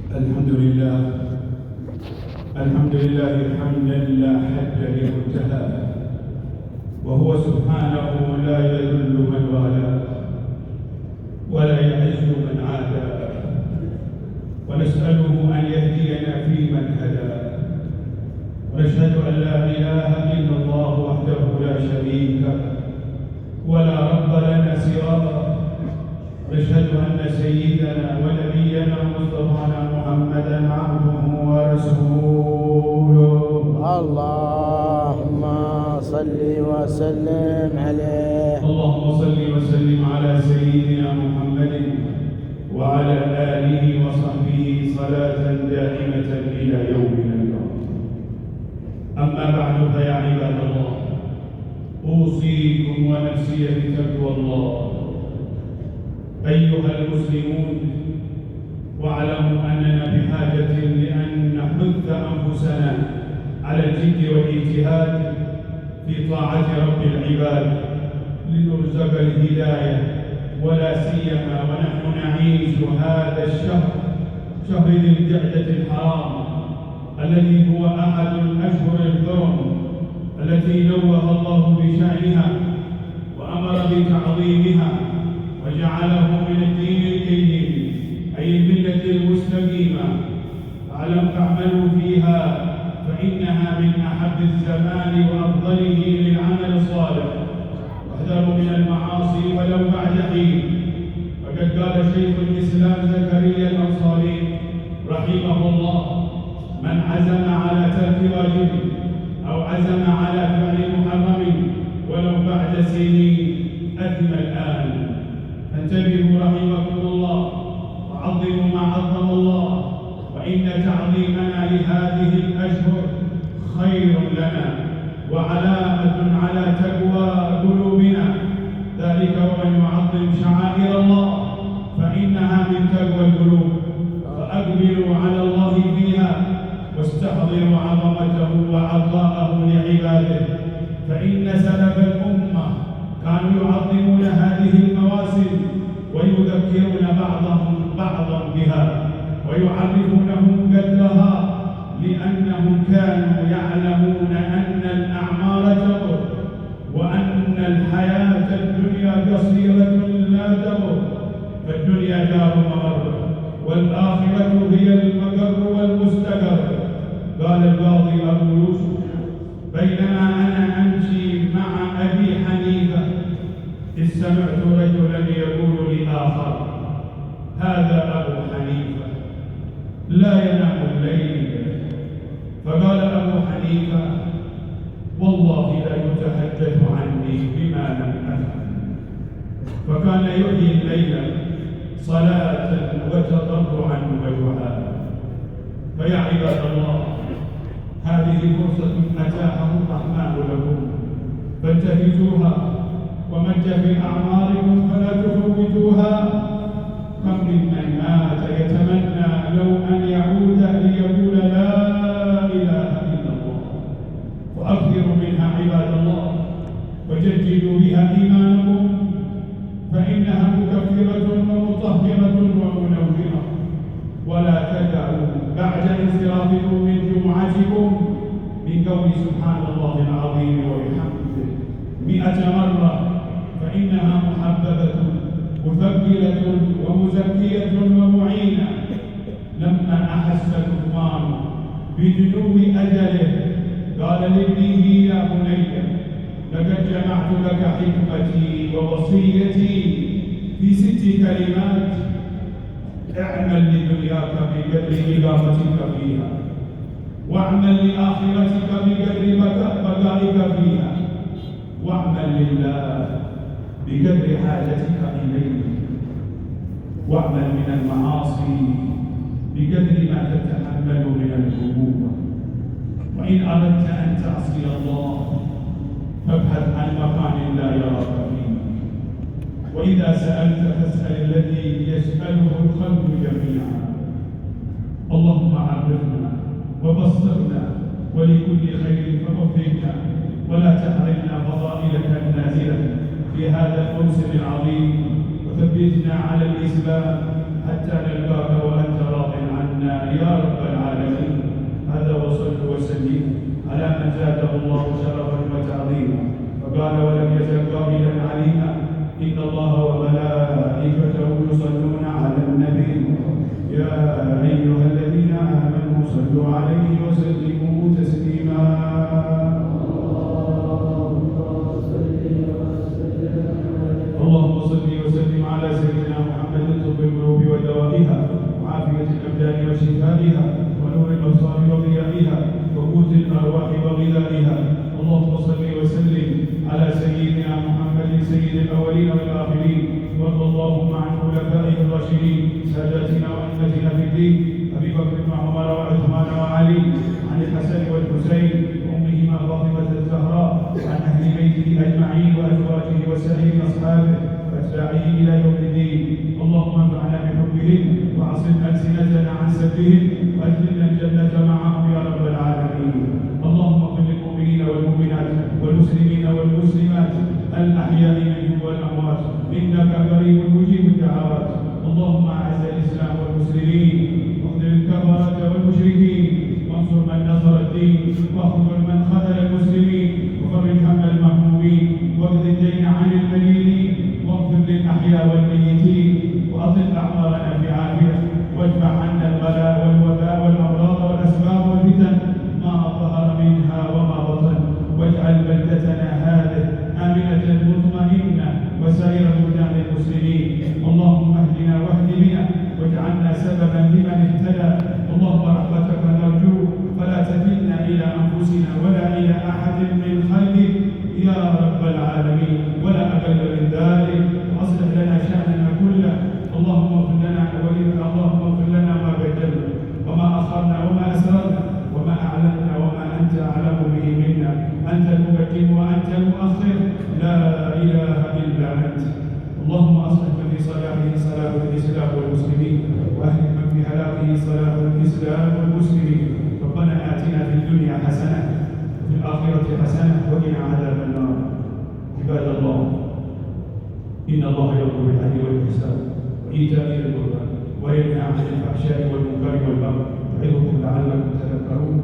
الحمد لله الحمد لله حمدا لا حد لمنتهى، وهو سبحانه لا يذل من والاه ولا يعز من عاداه، ونسأله أن يهدينا فيمن هدى، ونشهد أن لا إله إلا الله وحده لا شريك ولا رب لنا سواه، ونشهد أن سيدنا ونبينا مصطفانا محمدا عبده ورسوله. اللهم صل وسلم عليه. اللهم صل وسلم على سيدنا محمد وعلى آله وصحبه صلاة دائمة إلى يوم نلقاه. أما بعد فيا عباد الله، أوصيكم ونفسي بتقوى الله أيها المسلمون، واعلموا أننا بحاجة لأن نحث أنفسنا على الجد والاجتهاد في طاعة رب العباد لنرزق الهداية، ولا سيما ونحن نعيش هذا الشهر، شهر ذي القعدة الحرام، الذي هو أحد الأشهر الحرم التي نوه الله بشأنها وأمر بتعظيمها وجعله من الدين القيم، أي الملة المستقيمة. فاعملوا فيها فإنها من أحب الزمان وأفضله للعمل الصالح، واحذروا من المعاصي ولو بعد حين. فقد قال شيخ الإسلام زكريا الأنصاري رحمه الله: من عزم على ترك واجب أو عزم على فعل محرم ولو بعد سنين أثم الآن. فانتبهوا رحمكم الله وعظموا ما عظم الله، وإن تعظيمنا لهذه الأشهر خير لنا وعلامة على تقوى قلوبنا، ذلك ومن يعظم شعائر الله فإنها من تقوى القلوب. فأقبلوا على الله فيها واستحضروا عظمته وعطاءه لعباده، فإن سلف الأمة كانوا يعظمون هذه المواسم ويذكرون بعضهم بعضا بها ويعرفونهم قدرها، لأنهم كانوا يعلمون أن الأعمار تمر، وأن الحياة الدنيا قصيرة لا تمر، فالدنيا دار ممر والآخرة هي المقر والمستقر. قال القاضي أبو يوسف: بينما أنا أمشي مع أبي حنيفة إذ سمعت رجلا يقول لآخر: هذا أبو حنيفة لا ينام الليل. فقال أبو حنيفة: والله لا يتحدث عني بما لم أفعل. فكان يحيي الليل صلاة وتضرعا ودعاء. فيا عباد الله، هذه فرصة أتاها الرحمن لكم فانتهزوها، ومن في أعماركم فلا تفوتوها. كم ممن مات يتمنى لو أن يعود ليقول لا إله إلا الله. وأكثروا منها عباد الله، وجددوا بها إيمانكم، فإنها مكفرة ومطهرة ومنورة. ولا تدعوا بعد انصرافكم من جمعتكم من قول سبحان الله العظيم وبحمده 100 مرة، فإنها محببة مثقلة ومزكية ومعينة. لما أحس لقمان بدنو أجله قال لابنه: يا بني، لقد جمعت لك حكمتي ووصيتي في 6 كلمات: اعمل لدنياك بقدر إقامتك فيها، واعمل لآخرتك بقدر بقائك فيها، واعمل لله بقدر حاجتك إليه، واعمل من المعاصي بقدر ما تتحمل من العقوبة. وإن أردت أن تعصي الله فابحث عن مكان لا يراك فيه، وإذا سألت فاسأل الذي يسأله الخلق جميعا. اللهم عرفنا وبصرنا ولكل خير فوفقنا، ولا تحرمنا فضائلك النازلة في هذا الموسم العظيم، وثبتنا على الإسلام حتى نلقاك وأنت راض عنا ويسلم على من زاده الله شرفا وتعظيما، فقال ولم يزل قائلا عليما: إن الله وملائكته يصلون على النبي يا أيها الذين آمنوا صلوا عليه وسلموا تسليما. اللهم صل وسلم على سيدنا محمد طب القلوب ودوائها وعافية الأبدان وشفائها ونور الأبصار وضيائها وقوت الأرواح وغذائها. اللهم صل وسلم على سيدنا محمد سيد الأولين والآخرين، وارض اللهم عن خلفائه الراشدين ساداتنا وأئمتنا في الدين أبي بكر وعمر وعثمان وعلي، عن الحسن والحسين وأمهما فاطمة الزهراء، عن أهل بيته أجمعين وأزواجه وسائر أصحابه وأتباعه إلى يوم الدين. اللهم انفعنا بحبهم وعصم ألسنتنا عن سبهم وأدخلنا الجنة معهم يا رب العالمين. اللهم اغفر للمؤمنين والمؤمنات والمسلمين والمسلمات الأحياء منهم والأموات إنك قريب مجيب الدعوات. اللهم أعز الإسلام والمسلمين واخذل الكفرة والمشركين وانصر من نصر الدين واخذل من خذل المسلمين وفرج هم المهمومين واقض الدين عن المدينين واغفر للأحياء والميتين وأطل أعمارنا في عافية وادفع عنا البلاء والوباء والأمراض والأسباب والفتن ما ظهر منها وما بطن، واجعل بلدتنا هذه آمنة مطمئنة وسائر بلدان المسلمين. اللهم اهدنا واهد بنا واجعلنا سببا لمن اهتدى. اللهم رحمتك نرجو فلا تكلنا إلى أنفسنا ولا إلى أحد من خلقك يا رب العالمين ولا أقل من ذلك، وأصلح لنا شأننا كله. اللهم اغفر لنا ما بدلنا وما أخرنا وما أسررنا وما أعلنا وما أنت أعلم به منا. أنت المقدم وأنت المؤخر، لا إله إلا أنت. اللهم أصلح من في صلاحه صلاح الإسلام والمسلمين، وأهلك من في هلاكه صلاح الإسلام والمسلمين. ربنا آتنا في الدنيا حسنة وفي الآخرة حسنة وقنا عذاب النار. عباد الله، إن الله يأمر بالعدل والإحسان وإيتاء ذي القربى وينهى عن الفحشاء والمنكر والبغي يعظكم لعلكم تذكرون.